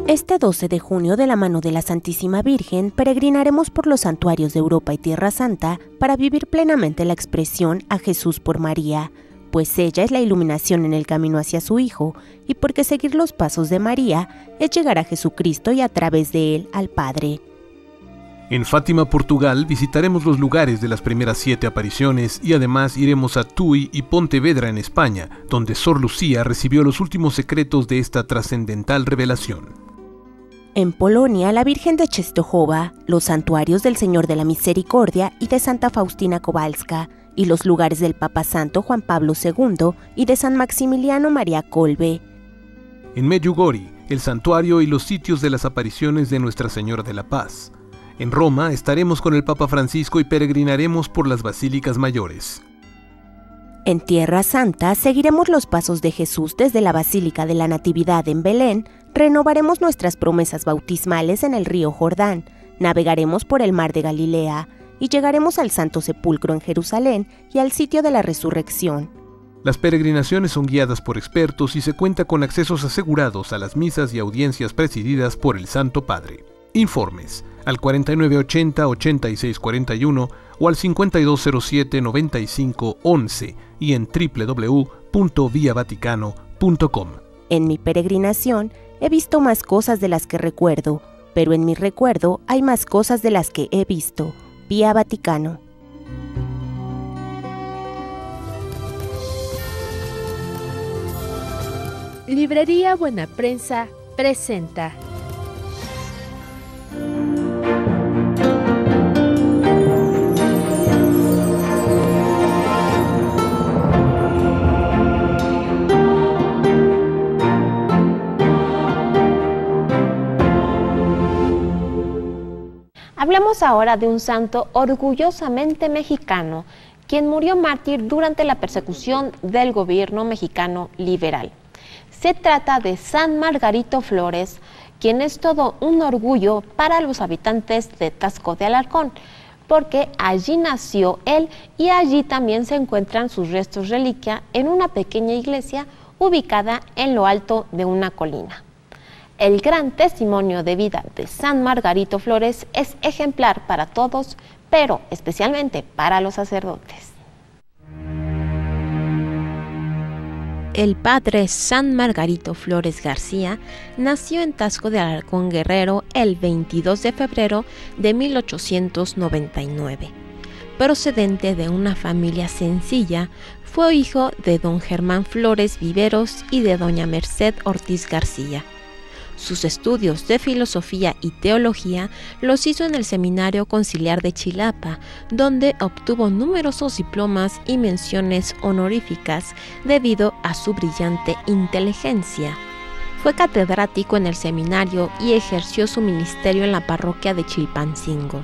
Este 12 de junio, de la mano de la Santísima Virgen, peregrinaremos por los santuarios de Europa y Tierra Santa para vivir plenamente la expresión a Jesús por María, pues ella es la iluminación en el camino hacia su Hijo, y porque seguir los pasos de María es llegar a Jesucristo y a través de él al Padre. En Fátima, Portugal, visitaremos los lugares de las primeras 7 apariciones y además iremos a Tui y Pontevedra en España, donde Sor Lucía recibió los últimos secretos de esta trascendental revelación. En Polonia, la Virgen de Czestochowa, los santuarios del Señor de la Misericordia y de Santa Faustina Kowalska, y los lugares del Papa Santo Juan Pablo II y de San Maximiliano María Kolbe. En Medjugorje, el santuario y los sitios de las apariciones de Nuestra Señora de la Paz. En Roma estaremos con el Papa Francisco y peregrinaremos por las basílicas mayores. En Tierra Santa seguiremos los pasos de Jesús desde la Basílica de la Natividad en Belén, renovaremos nuestras promesas bautismales en el río Jordán, navegaremos por el mar de Galilea y llegaremos al Santo Sepulcro en Jerusalén y al sitio de la Resurrección. Las peregrinaciones son guiadas por expertos y se cuenta con accesos asegurados a las misas y audiencias presididas por el Santo Padre. Informes al 4980-8641 o al 5207-9511 y en www.viavaticano.com. En mi peregrinación he visto más cosas de las que recuerdo, pero en mi recuerdo hay más cosas de las que he visto. Vía Vaticano. Librería Buena Prensa presenta. Hablamos ahora de un santo orgullosamente mexicano, quien murió mártir durante la persecución del gobierno mexicano liberal. Se trata de San Margarito Flores, quien es todo un orgullo para los habitantes de Taxco de Alarcón, porque allí nació él y allí también se encuentran sus restos reliquia en una pequeña iglesia ubicada en lo alto de una colina. El gran testimonio de vida de San Margarito Flores es ejemplar para todos, pero especialmente para los sacerdotes. El padre San Margarito Flores García nació en Taxco de Alarcón, Guerrero, el 22 de febrero de 1899. Procedente de una familia sencilla, fue hijo de don Germán Flores Viveros y de doña Merced Ortiz García. Sus estudios de filosofía y teología los hizo en el Seminario Conciliar de Chilapa, donde obtuvo numerosos diplomas y menciones honoríficas debido a su brillante inteligencia. Fue catedrático en el seminario y ejerció su ministerio en la parroquia de Chilpancingo.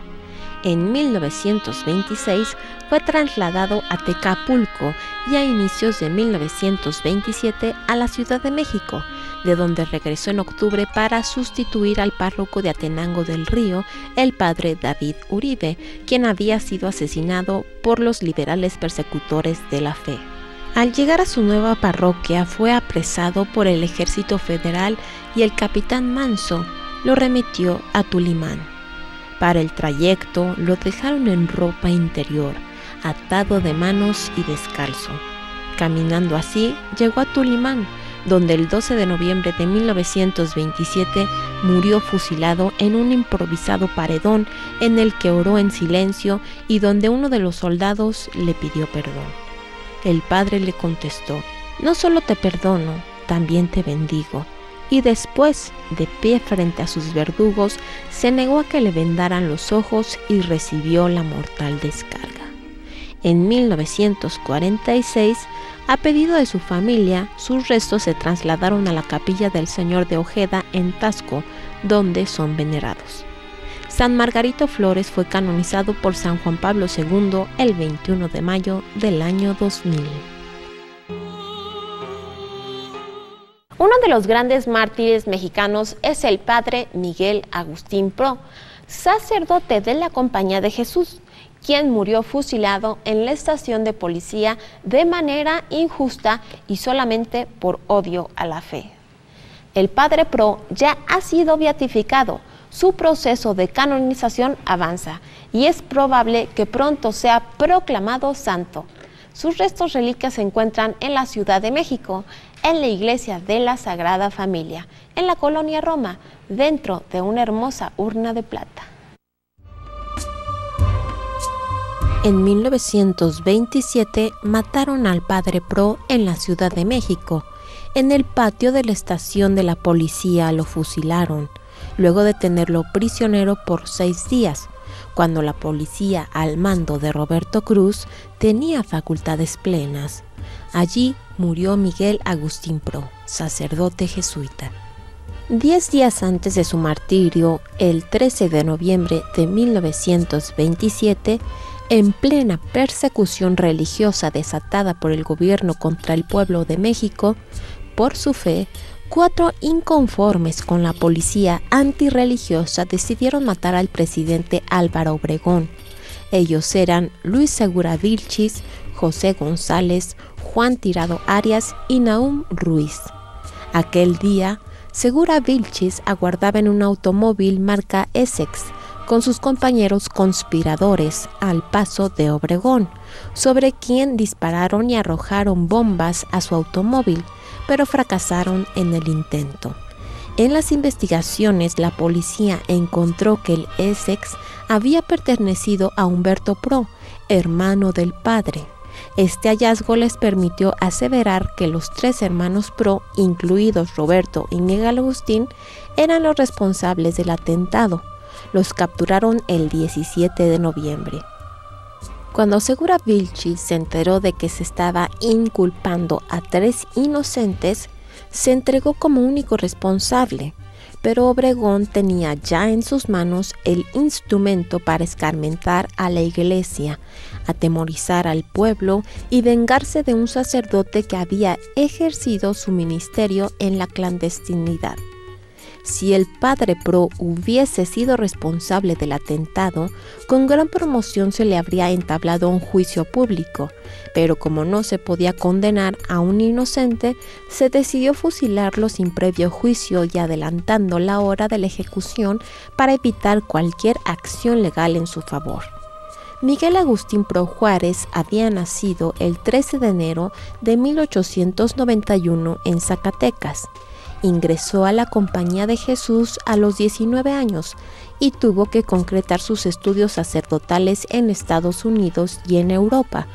En 1926 fue trasladado a Tecapulco y a inicios de 1927 a la Ciudad de México, de donde regresó en octubre para sustituir al párroco de Atenango del Río, el padre David Uribe, quien había sido asesinado por los liberales persecutores de la fe. Al llegar a su nueva parroquia fue apresado por el ejército federal y el capitán Manso lo remitió a Tulimán. Para el trayecto lo dejaron en ropa interior, atado de manos y descalzo. Caminando así, llegó a Tulimán, donde el 12 de noviembre de 1927 murió fusilado en un improvisado paredón en el que oró en silencio y donde uno de los soldados le pidió perdón. El padre le contestó: «No solo te perdono, también te bendigo». Y después, de pie frente a sus verdugos, se negó a que le vendaran los ojos y recibió la mortal descarga. En 1946, a pedido de su familia, sus restos se trasladaron a la capilla del Señor de Ojeda en Taxco, donde son venerados. San Margarito Flores fue canonizado por San Juan Pablo II el 21 de mayo del año 2000. Uno de los grandes mártires mexicanos es el padre Miguel Agustín Pro, sacerdote de la Compañía de Jesús, quien murió fusilado en la estación de policía de manera injusta y solamente por odio a la fe. El Padre Pro ya ha sido beatificado. Su proceso de canonización avanza y es probable que pronto sea proclamado santo. Sus restos reliquias se encuentran en la Ciudad de México, en la Iglesia de la Sagrada Familia, en la colonia Roma, dentro de una hermosa urna de plata. En 1927 mataron al Padre Pro en la Ciudad de México. En el patio de la estación de la policía lo fusilaron, luego de tenerlo prisionero por 6 días, cuando la policía al mando de Roberto Cruz tenía facultades plenas. Allí murió Miguel Agustín Pro, sacerdote jesuita. 10 días antes de su martirio, el 13 de noviembre de 1927, en plena persecución religiosa desatada por el gobierno contra el pueblo de México, por su fe, 4 inconformes con la policía antirreligiosa decidieron matar al presidente Álvaro Obregón. Ellos eran Luis Segura Vilchis, José González, Juan Tirado Arias y Nahum Ruiz. Aquel día, Segura Vilchis aguardaba en un automóvil marca Essex con sus compañeros conspiradores al paso de Obregón, sobre quien dispararon y arrojaron bombas a su automóvil, pero fracasaron en el intento. En las investigaciones, la policía encontró que el Essex había pertenecido a Humberto Pro, hermano del padre. Este hallazgo les permitió aseverar que los 3 hermanos Pro, incluidos Roberto y Miguel Agustín, eran los responsables del atentado. Los capturaron el 17 de noviembre. Cuando Segura Vilchis se enteró de que se estaba inculpando a 3 inocentes, se entregó como único responsable, pero Obregón tenía ya en sus manos el instrumento para escarmentar a la iglesia, atemorizar al pueblo y vengarse de un sacerdote que había ejercido su ministerio en la clandestinidad. Si el Padre Pro hubiese sido responsable del atentado, con gran promoción se le habría entablado un juicio público, pero como no se podía condenar a un inocente, se decidió fusilarlo sin previo juicio y adelantando la hora de la ejecución para evitar cualquier acción legal en su favor. Miguel Agustín Pro Juárez había nacido el 13 de enero de 1891 en Zacatecas. Ingresó a la Compañía de Jesús a los 19 años y tuvo que concretar sus estudios sacerdotales en Estados Unidos y en Europa,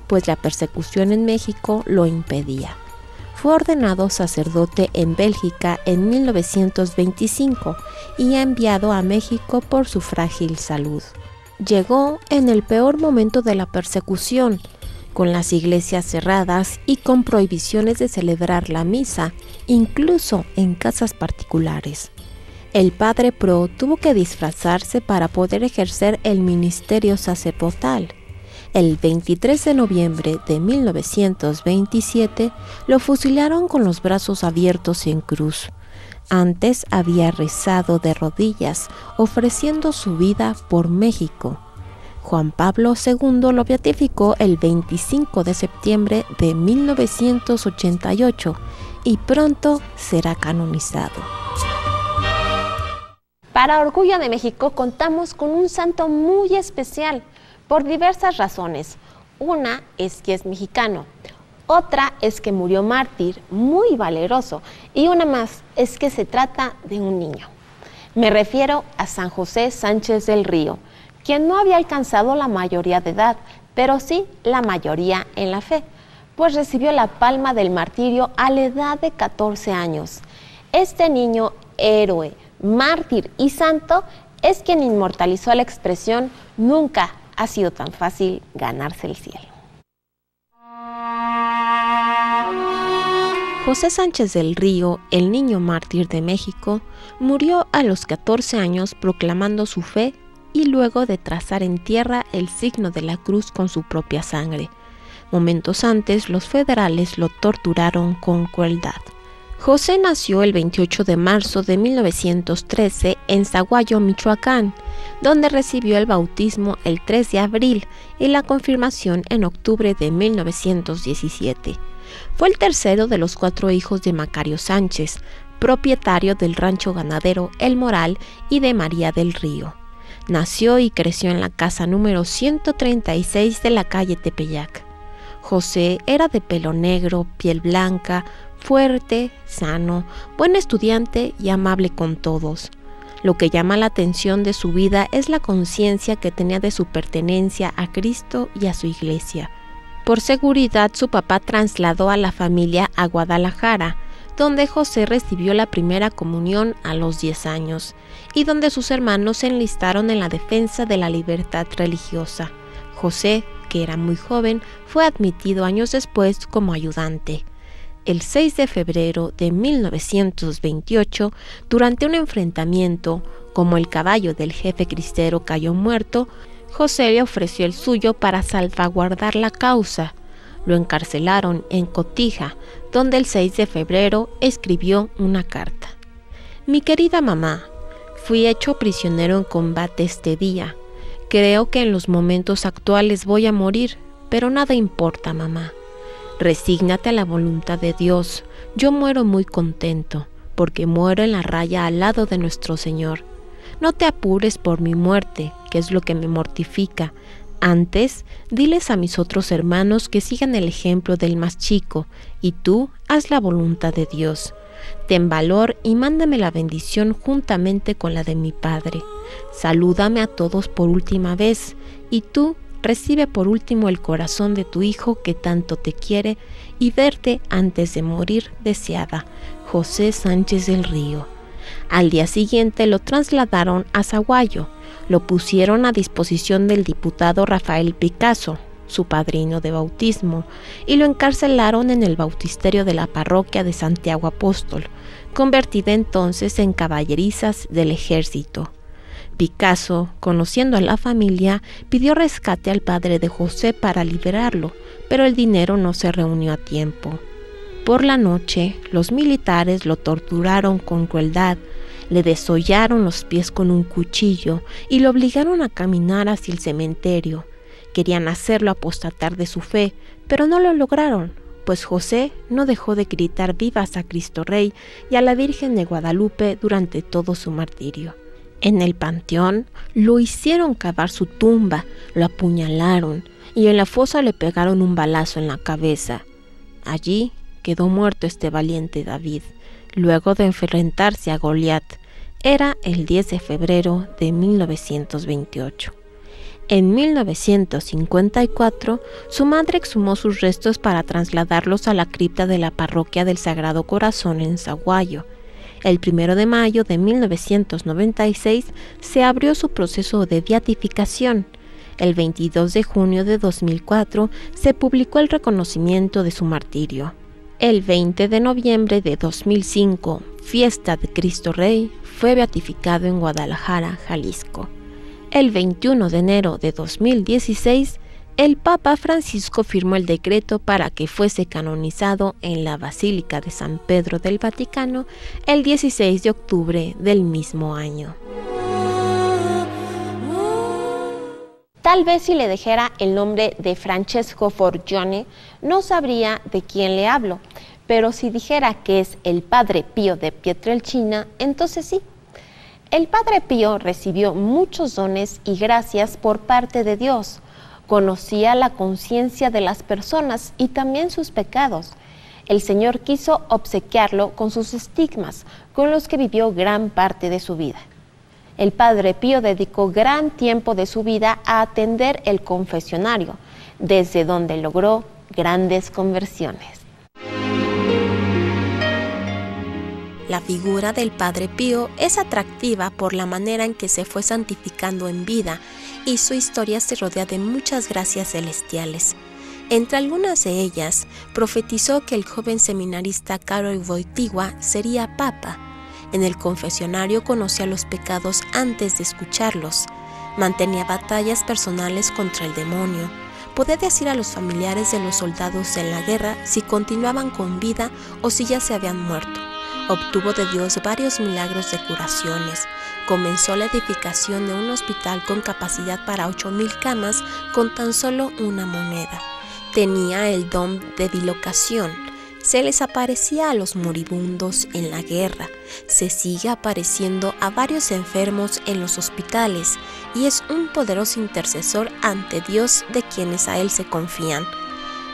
pues la persecución en México lo impedía. Fue ordenado sacerdote en Bélgica en 1925 y enviado a México por su frágil salud. Llegó en el peor momento de la persecución, con las iglesias cerradas y con prohibiciones de celebrar la misa, incluso en casas particulares. El Padre Pro tuvo que disfrazarse para poder ejercer el ministerio sacerdotal. El 23 de noviembre de 1927 lo fusilaron con los brazos abiertos en cruz. Antes había rezado de rodillas, ofreciendo su vida por México. Juan Pablo II lo beatificó el 25 de septiembre de 1988 y pronto será canonizado. Para Orgullo de México contamos con un santo muy especial por diversas razones. Una es que es mexicano, otra es que murió mártir, muy valeroso, y una más es que se trata de un niño. Me refiero a San José Sánchez del Río, quien no había alcanzado la mayoría de edad, pero sí la mayoría en la fe, pues recibió la palma del martirio a la edad de 14 años. Este niño héroe, mártir y santo es quien inmortalizó la expresión "nunca ha sido tan fácil ganarse el cielo". José Sánchez del Río, el niño mártir de México, murió a los 14 años proclamando su fe y luego de trazar en tierra el signo de la cruz con su propia sangre. Momentos antes, los federales lo torturaron con crueldad. José nació el 28 de marzo de 1913 en Zaguayo, Michoacán, donde recibió el bautismo el 3 de abril y la confirmación en octubre de 1917. Fue el tercero de los 4 hijos de Macario Sánchez, propietario del rancho ganadero El Moral y de María del Río. Nació y creció en la casa número 136 de la calle Tepeyac. José era de pelo negro, piel blanca, fuerte, sano, buen estudiante y amable con todos. Lo que llama la atención de su vida es la conciencia que tenía de su pertenencia a Cristo y a su iglesia. Por seguridad, su papá trasladó a la familia a Guadalajara, donde José recibió la primera comunión a los 10 años y donde sus hermanos se enlistaron en la defensa de la libertad religiosa. José, que era muy joven, fue admitido años después como ayudante. El 6 de febrero de 1928, durante un enfrentamiento, como el caballo del jefe cristero cayó muerto, José le ofreció el suyo para salvaguardar la causa. Lo encarcelaron en Cotija, donde el 6 de febrero escribió una carta. Mi querida mamá, fui hecho prisionero en combate este día. Creo que en los momentos actuales voy a morir, pero nada importa, mamá. Resígnate a la voluntad de Dios. Yo muero muy contento, porque muero en la raya al lado de nuestro Señor. No te apures por mi muerte, que es lo que me mortifica. Antes, diles a mis otros hermanos que sigan el ejemplo del más chico, y tú haz la voluntad de Dios. Ten valor y mándame la bendición juntamente con la de mi padre. Salúdame a todos por última vez, y tú recibe por último el corazón de tu hijo que tanto te quiere, y verte antes de morir deseada. José Sánchez del Río. Al día siguiente lo trasladaron a Zaguayo. Lo pusieron a disposición del diputado Rafael Picasso, su padrino de bautismo, y lo encarcelaron en el bautisterio de la parroquia de Santiago Apóstol, convertida entonces en caballerizas del ejército. Picasso, conociendo a la familia, pidió rescate al padre de José para liberarlo, pero el dinero no se reunió a tiempo. Por la noche, los militares lo torturaron con crueldad, le desollaron los pies con un cuchillo y lo obligaron a caminar hacia el cementerio. Querían hacerlo apostatar de su fe, pero no lo lograron, pues José no dejó de gritar vivas a Cristo Rey y a la Virgen de Guadalupe durante todo su martirio. En el panteón lo hicieron cavar su tumba, lo apuñalaron y en la fosa le pegaron un balazo en la cabeza. Allí quedó muerto este valiente David, luego de enfrentarse a Goliat. Era el 10 de febrero de 1928. En 1954, su madre exhumó sus restos para trasladarlos a la cripta de la parroquia del Sagrado Corazón en Zaguayo. El 1 de mayo de 1996 se abrió su proceso de beatificación. El 22 de junio de 2004 se publicó el reconocimiento de su martirio. El 20 de noviembre de 2005, fiesta de Cristo Rey, fue beatificado en Guadalajara, Jalisco. El 21 de enero de 2016, el Papa Francisco firmó el decreto para que fuese canonizado en la Basílica de San Pedro del Vaticano el 16 de octubre del mismo año. Tal vez si le dijera el nombre de Francesco Forgione, no sabría de quién le hablo, pero si dijera que es el Padre Pío de Pietrelcina, entonces sí. El Padre Pío recibió muchos dones y gracias por parte de Dios. Conocía la conciencia de las personas y también sus pecados. El Señor quiso obsequiarlo con sus estigmas, con los que vivió gran parte de su vida. El Padre Pío dedicó gran tiempo de su vida a atender el confesionario, desde donde logró grandes conversiones. La figura del Padre Pío es atractiva por la manera en que se fue santificando en vida y su historia se rodea de muchas gracias celestiales. Entre algunas de ellas, profetizó que el joven seminarista Karol Wojtyła sería papa. En el confesionario conocía los pecados antes de escucharlos, mantenía batallas personales contra el demonio, podía decir a los familiares de los soldados en la guerra si continuaban con vida o si ya se habían muerto. Obtuvo de Dios varios milagros de curaciones. Comenzó la edificación de un hospital con capacidad para 8,000 camas con tan solo una moneda. Tenía el don de bilocación. se les aparecía a los moribundos en la guerra, se sigue apareciendo a varios enfermos en los hospitales y es un poderoso intercesor ante Dios de quienes a él se confían.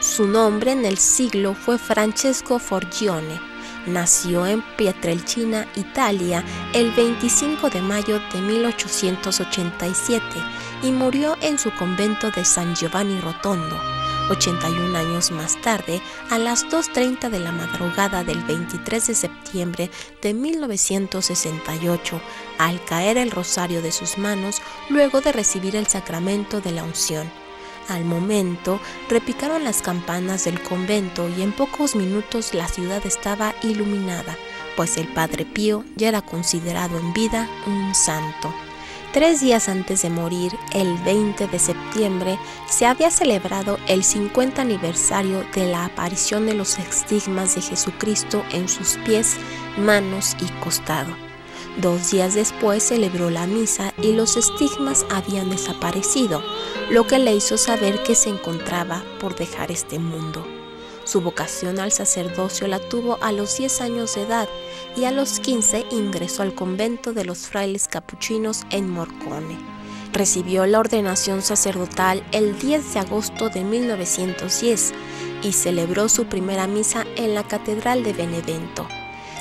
Su nombre en el siglo fue Francesco Forgione. Nació en Pietrelcina, Italia, el 25 de mayo de 1887 y murió en su convento de San Giovanni Rotondo. 81 años más tarde, a las 2:30 de la madrugada del 23 de septiembre de 1968, al caer el rosario de sus manos luego de recibir el sacramento de la unción. Al momento, repicaron las campanas del convento y en pocos minutos la ciudad estaba iluminada, pues el Padre Pío ya era considerado en vida un santo. 3 días antes de morir, el 20 de septiembre, se había celebrado el 50 aniversario de la aparición de los estigmas de Jesucristo en sus pies, manos y costado. 2 días después celebró la misa y los estigmas habían desaparecido, lo que le hizo saber que se encontraba por dejar este mundo. Su vocación al sacerdocio la tuvo a los 10 años de edad y a los 15 ingresó al convento de los frailes capuchinos en Morcone. Recibió la ordenación sacerdotal el 10 de agosto de 1910 y celebró su primera misa en la Catedral de Benevento.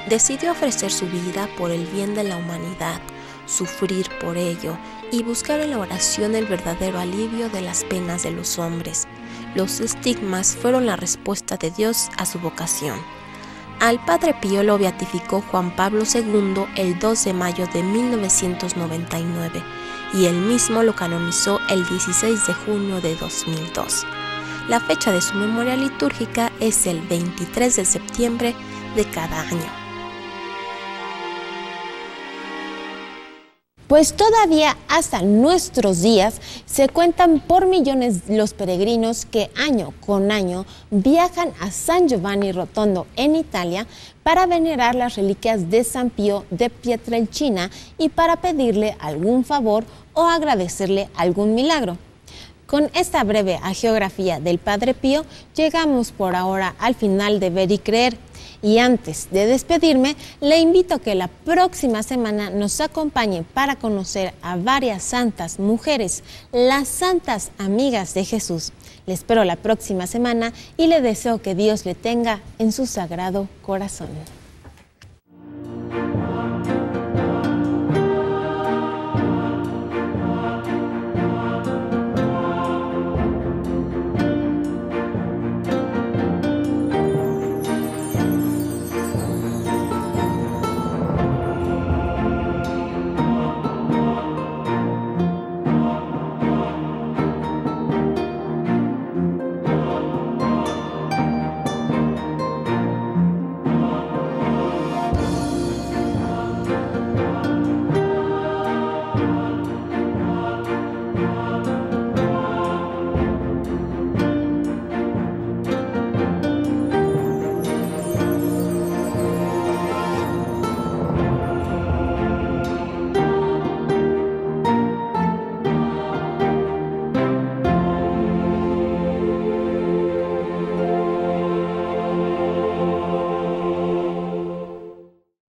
Decidió ofrecer su vida por el bien de la humanidad, sufrir por ello y buscar en la oración el verdadero alivio de las penas de los hombres. Los estigmas fueron la respuesta de Dios a su vocación. Al Padre Pío lo beatificó Juan Pablo II el 2 de mayo de 1999 y él mismo lo canonizó el 16 de junio de 2002. La fecha de su memoria litúrgica es el 23 de septiembre de cada año. Pues todavía hasta nuestros días se cuentan por millones los peregrinos que año con año viajan a San Giovanni Rotondo en Italia para venerar las reliquias de San Pío de Pietrelcina y para pedirle algún favor o agradecerle algún milagro. Con esta breve hagiografía del Padre Pío llegamos por ahora al final de Ver y Creer. Y antes de despedirme, le invito a que la próxima semana nos acompañe para conocer a varias santas mujeres, las santas amigas de Jesús. Le espero la próxima semana y le deseo que Dios le tenga en su sagrado corazón.